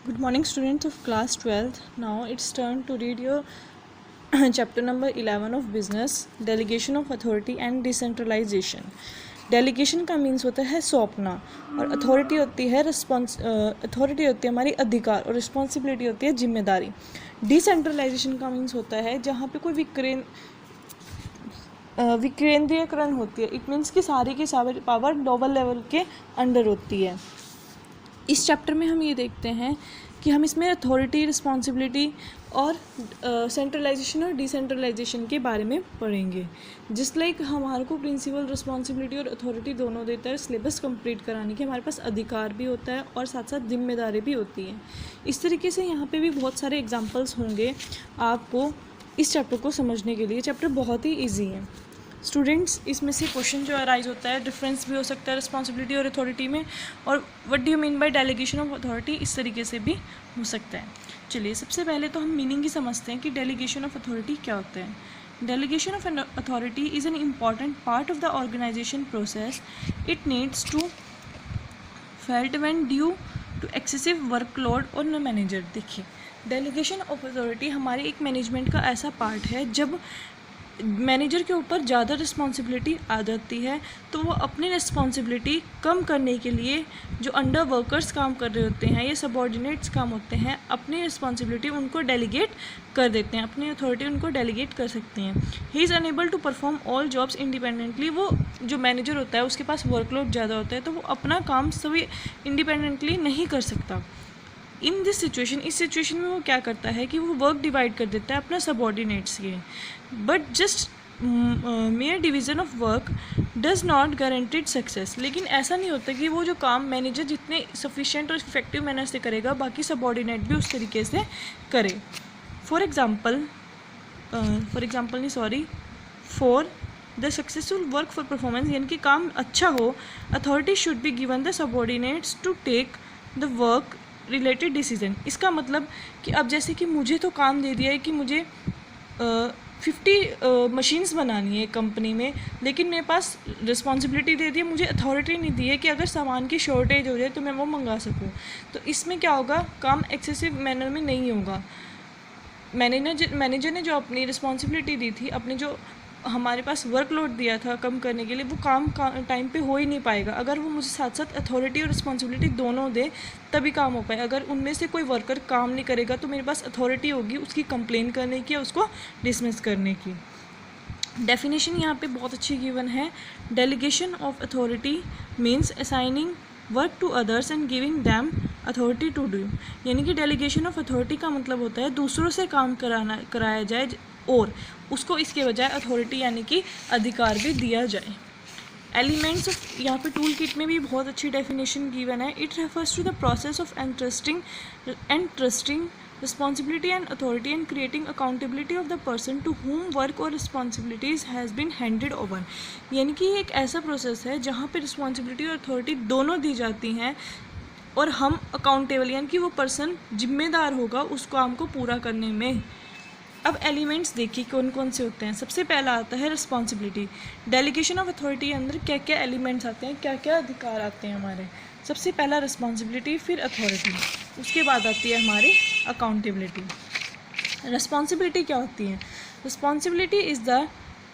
Good morning, students of class 12th. Now it's turn to read your chapter number 11 of business, delegation of authority and decentralization. Delegation का means होता है सौंपना और authority होती है हमारी अधिकार और रिस्पॉन्सिबिलिटी होती है जिम्मेदारी. डिसेंट्रलाइजेशन का मीन्स होता है जहाँ पे कोई विकेंद्रीयकरण होती है. इट मीन्स कि सारी की सारी पावर ग्लोबल लेवल के अंडर होती है. इस चैप्टर में हम ये देखते हैं कि हम इसमें अथॉरिटी, रिस्पॉन्सिबिलिटी और सेंट्रलाइजेशन और डिसेंट्रलाइजेशन के बारे में पढ़ेंगे. जिस लाइक हमारे को प्रिंसिपल, रिस्पॉन्सिबिलिटी और अथॉरिटी दोनों देता है सिलेबस कंप्लीट कराने के. हमारे पास अधिकार भी होता है और साथ साथ जिम्मेदारी भी होती है. इस तरीके से यहाँ पे भी बहुत सारे एग्जांपल्स होंगे आपको इस चैप्टर को समझने के लिए. चैप्टर बहुत ही ईजी है स्टूडेंट्स. इसमें से क्वेश्चन जो अराइज होता है, डिफरेंस भी हो सकता है रिस्पॉन्सिबिलिटी और अथॉरिटी में, और what do you mean by delegation of authority, इस तरीके से भी हो सकता है. चलिए सबसे पहले तो हम मीनिंग ही समझते हैं कि डेलीगेशन ऑफ अथॉरिटी क्या होता है. Delegation of authority is an important part of the organisation process. It needs to felt when due to excessive workload on the manager. देखिए, डेलीगेशन ऑफ अथॉरिटी हमारे एक मैनेजमेंट का ऐसा पार्ट है जब मैनेजर के ऊपर ज़्यादा रिस्पॉन्सिबिलिटी आ जाती है तो वो अपनी रिस्पॉन्सिबिलिटी कम करने के लिए जो अंडर वर्कर्स काम कर रहे होते हैं या सबॉर्डिनेट्स काम होते हैं, अपनी रिस्पॉन्सिबिलिटी उनको डेलीगेट कर देते हैं, अपनी अथॉरिटी उनको डेलीगेट कर सकते हैं. He is unable to perform all jobs independently. वो जो मैनेजर होता है उसके पास वर्कलोड ज़्यादा होता है तो वो अपना काम सभी इंडिपेंडेंटली नहीं कर सकता. इन दिस सिचुएशन, इस सिचुएशन में वो क्या करता है कि वो वर्क डिवाइड कर देता है अपना सबॉर्डिनेट्स के. But just mayor division of work does not guaranteed success. लेकिन ऐसा नहीं होता कि वो जो काम मैनेजर जितने सफिशिएंट और इफेक्टिव मैनर से करेगा बाकी सबॉर्डिनेट भी उस तरीके से करे. For the successful work for performance, यानी कि काम अच्छा हो, authority should be given the subordinates to take the work related decision. इसका मतलब कि अब जैसे कि मुझे तो काम दे दिया है कि मुझे 50 मशीन्स बनानी है कंपनी में, लेकिन मेरे पास रिस्पॉन्सिबिलिटी दे दी है, मुझे अथॉरिटी नहीं दी है कि अगर सामान की शॉर्टेज हो जाए तो मैं वो मंगा सकूं. तो इसमें क्या होगा, काम एक्सेसिव मैनर में नहीं होगा. मैनेजर ने जो अपनी रिस्पॉन्सिबिलिटी दी थी, अपने जो हमारे पास वर्कलोड दिया था कम करने के लिए, वो काम टाइम पे हो ही नहीं पाएगा. अगर वो मुझे साथ साथ अथॉरिटी और रिस्पॉन्सिबिलिटी दोनों दे तभी काम हो पाए. अगर उनमें से कोई वर्कर काम नहीं करेगा तो मेरे पास अथॉरिटी होगी उसकी कंप्लेन करने की, उसको डिसमिस करने की. डेफिनेशन यहाँ पे बहुत अच्छी गिवन है. Delegation of authority means assigning work to others and giving them authority to do. यानी कि डेलीगेशन ऑफ अथॉरिटी का मतलब होता है दूसरों से काम कराया जाए और उसको इसके बजाय अथॉरिटी यानी कि अधिकार भी दिया जाए. एलिमेंट्स ऑफ, यहाँ पे टूल किट में भी बहुत अच्छी डेफिनेशन गिवन है. It refers to the process of entrusting responsibility and authority and creating accountability of the person to whom work or responsibilities has been handed over. यानी कि एक ऐसा प्रोसेस है जहाँ पे रिस्पॉन्सिबिलिटी और अथॉरिटी दोनों दी जाती हैं और हम अकाउंटेबल यानी कि वो पर्सन जिम्मेदार होगा उस काम को पूरा करने में. अब एलिमेंट्स देखिए कौन कौन से होते हैं. सबसे पहला आता है रिस्पॉन्सिबिलिटी. डेलीगेशन ऑफ अथॉरिटी के अंदर क्या क्या एलिमेंट्स आते हैं, क्या क्या अधिकार आते हैं हमारे. सबसे पहला रिस्पॉन्सिबिलिटी, फिर अथॉरिटी, उसके बाद आती है हमारी अकाउंटेबिलिटी. रिस्पॉन्सिबिलिटी क्या होती है. Responsibility is the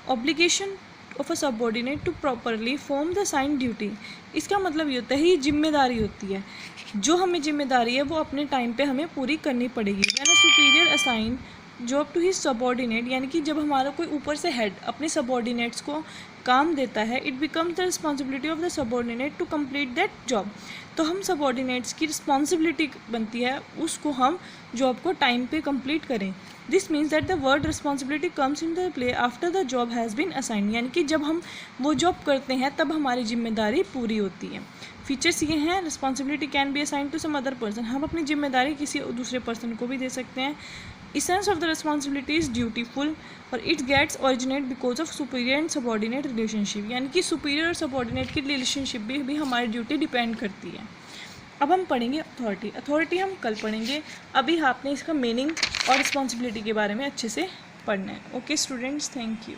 obligation of a subordinate to properly form the assigned duty. इसका मतलब ये होता है ये जिम्मेदारी होती है, जो हमें जिम्मेदारी है वो अपने टाइम पे हमें पूरी करनी पड़ेगी. When a superior assign job to his subordinate, यानी कि जब हमारा कोई ऊपर से हेड अपने सबॉर्डिनेट्स को काम देता है, it becomes the responsibility of the subordinate to complete that job. तो हम सबॉर्डिनेट्स की रिस्पॉन्सिबिलिटी बनती है उसको हम जॉब को टाइम पे कंप्लीट करें. This means that the word responsibility comes in the play after the job has been assign. यानी कि जब हम वो जॉब करते हैं तब हमारी जिम्मेदारी पूरी होती है. फीचर्स ये हैं. Responsibility can be assign to some other person. हम अपनी जिम्मेदारी किसी दूसरे पर्सन को भी दे सकते हैं. Essence of the responsibility is dutiful और it gets originate because of superior and subordinate relationship. यानी कि superior और subordinate की relationship भी हमारी ड्यूटी डिपेंड करती है. अब हम पढ़ेंगे अथॉरिटी. अथॉरिटी हम कल पढ़ेंगे. अभी आपने इसका मीनिंग और रिस्पॉन्सिबिलिटी के बारे में अच्छे से पढ़ना है. Okay students, thank you.